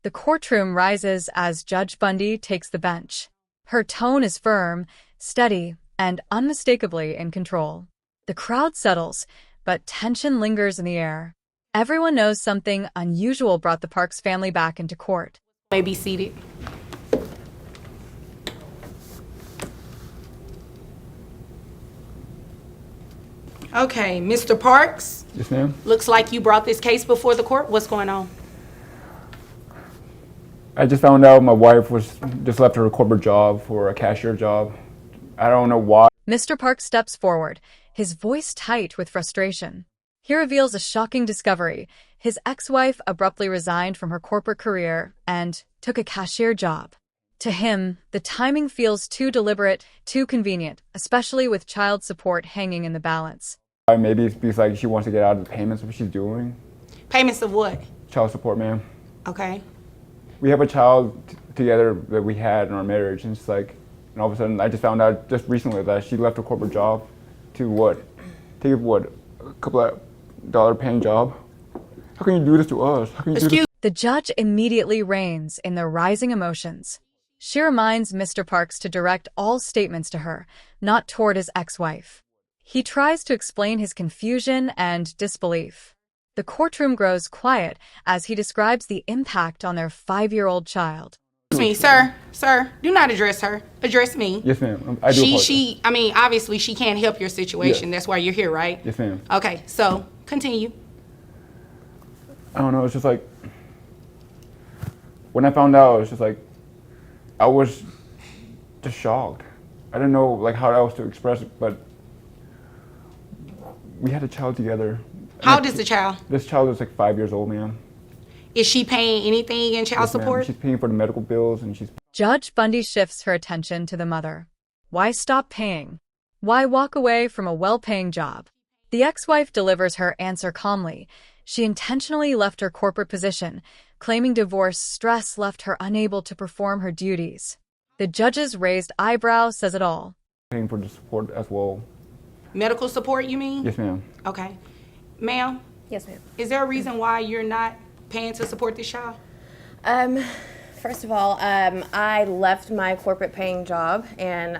The courtroom rises as Judge Bundy takes the bench. Her tone is firm, steady, and unmistakably in control. The crowd settles, but tension lingers in the air. Everyone knows something unusual brought the Parks family back into court. May be seated. Okay, Mr. Parks. Yes, ma'am. Looks like you brought this case before the court. What's going on? I just found out my wife just left her corporate job for a cashier job. I don't know why. Mr. Parks steps forward, his voice tight with frustration. He reveals a shocking discovery. His ex-wife abruptly resigned from her corporate career and took a cashier job. To him, the timing feels too deliberate, too convenient, especially with child support hanging in the balance. Maybe it's because like she wants to get out of the payments of what she's doing. Payments of what? Child support, ma'am. Okay. We have a child together that we had in our marriage, and it's like, and all of a sudden I just found out just recently that she left her corporate job to take a couple of dollar paying job. How can you do this to us? How can you do this? The judge immediately reins in the rising emotions. She reminds Mr. Parks to direct all statements to her, not toward his ex-wife. He tries to explain his confusion and disbelief. The courtroom grows quiet as he describes the impact on their 5-year-old child. Excuse me, sir. Sir, do not address her. Address me. Yes, ma'am. I do apologize. I mean, obviously she can't help your situation. Yes. That's why you're here, right? Yes, ma'am. Okay, so continue. I don't know, it's just like, when I found out, it's just like, I was just shocked. I didn't know like how else to express it, but we had a child together. How old is the child? This child is like 5 years old, ma'am. Is she paying anything in child Yes, ma'am. support? She's paying for the medical bills, and she's... Judge Bundy shifts her attention to the mother. Why stop paying? Why walk away from a well-paying job? The ex-wife delivers her answer calmly. She intentionally left her corporate position, claiming divorce stress left her unable to perform her duties. The judge's raised eyebrow says it all. Paying for the support as well. Medical support, you mean? Yes, ma'am. Okay. Ma'am? Yes, ma'am. Is there a reason why you're not paying to support this child? First of all, I left my corporate paying job, and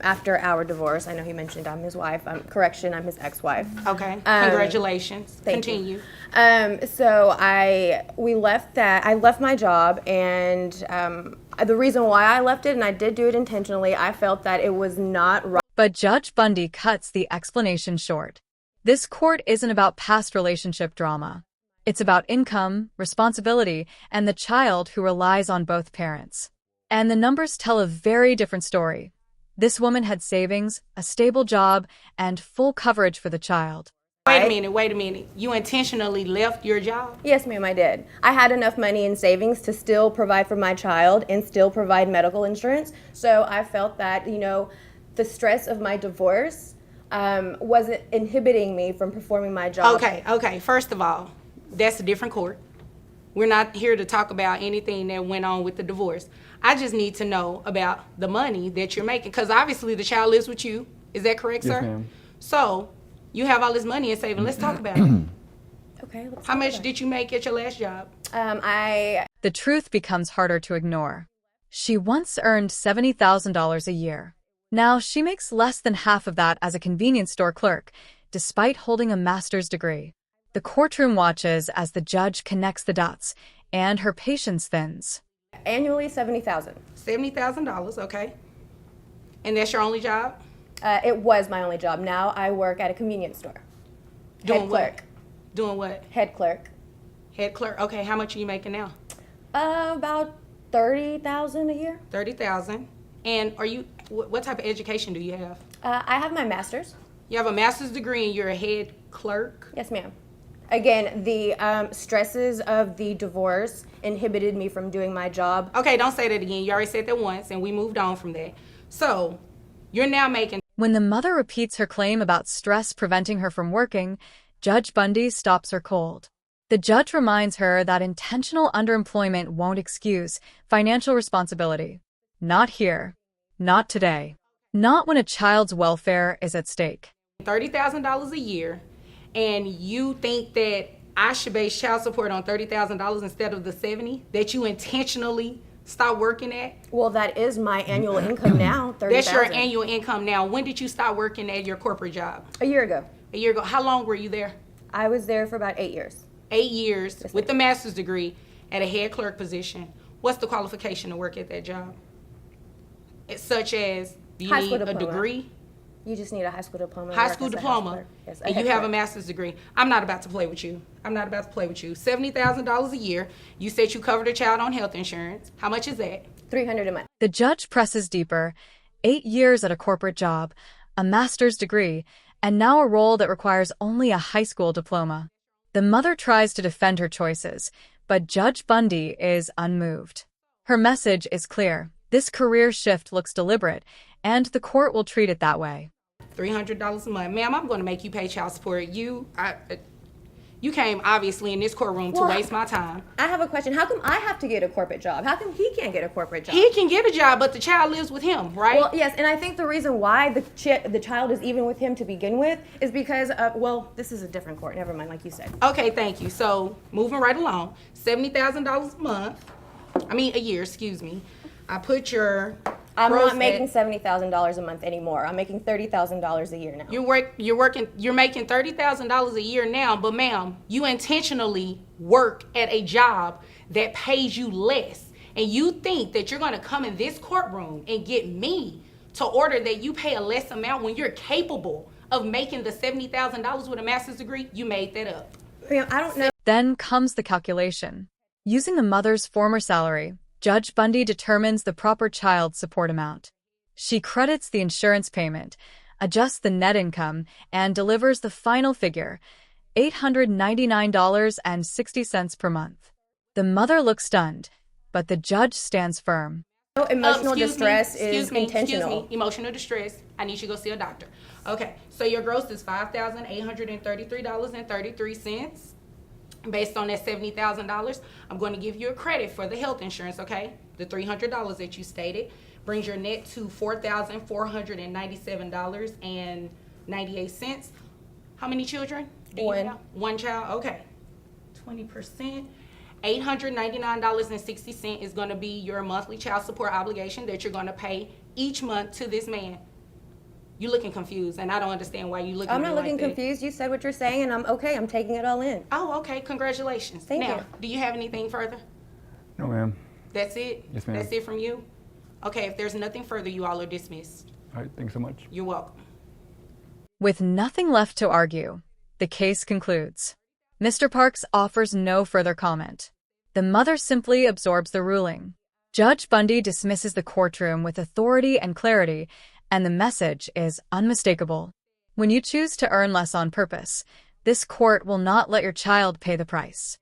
after our divorce, I know he mentioned I'm his wife. Correction, I'm his ex-wife. Okay. Congratulations. Thank Continue. you. So I left my job, and the reason why I left it, and I did do it intentionally, I felt that it was not right. But Judge Bundy cuts the explanation short. This court isn't about past relationship drama. It's about income, responsibility, and the child who relies on both parents. And the numbers tell a very different story. This woman had savings, a stable job, and full coverage for the child. Wait a minute. You intentionally left your job? Yes, ma'am, I did. I had enough money in savings to still provide for my child and still provide medical insurance. So I felt that, the stress of my divorce wasn't inhibiting me from performing my job. Okay. First of all, that's a different court. We're not here to talk about anything that went on with the divorce. I just need to know about the money that you're making, because obviously the child lives with you. Is that correct, sir? Yes, ma'am. So you have all this money in saving. Let's talk about it. Okay. Let's How talk much about it. did you make at your last job? The truth becomes harder to ignore. She once earned $70,000 a year. Now she makes less than half of that as a convenience store clerk, despite holding a master's degree. The courtroom watches as the judge connects the dots, and her patience thins. Annually, $70,000. $70,000, okay. And that's your only job? It was my only job. Now I work at a convenience store. Doing Head what? clerk. Doing what? Head clerk. Head clerk. Okay, how much are you making now? About $30,000 a year. 30,000. And what type of education do you have? I have my master's. You have a master's degree and you're a head clerk? Yes, ma'am. Again, the stresses of the divorce inhibited me from doing my job. Okay, don't say that again. You already said that once and we moved on from that. So, you're now making... When the mother repeats her claim about stress preventing her from working, Judge Bundy stops her cold. The judge reminds her that intentional underemployment won't excuse financial responsibility. Not here. Not today. Not when a child's welfare is at stake. $30,000 a year, and you think that I should base child support on $30,000 instead of the 70 that you intentionally stop working at? Well, that is my annual income now, 30,000. That's your annual income now. When did you start working at your corporate job? A year ago. A year ago. How long were you there? I was there for about 8 years. 8 years with the master's degree at a head clerk position. What's the qualification to work at that job? It's such as, do you High school need a diploma. degree? You just need a high school diploma. to High work school as a house diploma, clerk. Yes, and you have a master's degree. I'm not about to play with you. I'm not about to play with you. $70,000 a year. You said you covered a child on health insurance. How much is that? $300 a month. The judge presses deeper. 8 years at a corporate job, a master's degree, and now a role that requires only a high school diploma. The mother tries to defend her choices, but Judge Bundy is unmoved. Her message is clear. This career shift looks deliberate, and the court will treat it that way. $300 a month. Ma'am, I'm going to make you pay child support. You came, obviously, in this courtroom to waste my time. I have a question. How come I have to get a corporate job? How come he can't get a corporate job? He can get a job, but the child lives with him, right? Well, yes, and I think the reason why the child is even with him to begin with is because, well, this is a different court. Never mind, like you said. Okay, thank you. So, moving right along, $70,000 a month. A year, excuse me. I put your I'm gross not making $70,000 a month anymore. I'm making $30,000 a year now. You're making $30,000 a year now, but ma'am, you intentionally work at a job that pays you less. And you think that you're gonna come in this courtroom and get me to order that you pay a less amount when you're capable of making the $70,000 with a master's degree? You made that up. Ma'am, I don't know. Then comes the calculation. Using the mother's former salary, Judge Bundy determines the proper child support amount. She credits the insurance payment, adjusts the net income, and delivers the final figure, $899.60 per month. The mother looks stunned, but the judge stands firm. Emotional distress is intentional. Excuse me, emotional distress. I need you to go see a doctor. Okay, so your gross is $5,833.33. Based on that $70,000, I'm going to give you a credit for the health insurance, okay? The $300 that you stated brings your net to $4,497.98. How many children? One. One child, okay. 20%. $899.60 is going to be your monthly child support obligation that you're going to pay each month to this man. You're looking confused, and I don't understand why you looking. I'm not looking like that. confused. You said what you're saying, and I'm okay. I'm taking it all in. Oh, okay. Congratulations. Thank now, you. do you have anything further? No, ma'am. That's it? Yes, ma'am. That's it from you? Okay, if there's nothing further, you all are dismissed. All right, thanks so much. You're welcome. With nothing left to argue, the case concludes. Mr. Parks offers no further comment. The mother simply absorbs the ruling. Judge Bundy dismisses the courtroom with authority and clarity, and the message is unmistakable. When you choose to earn less on purpose, this court will not let your child pay the price.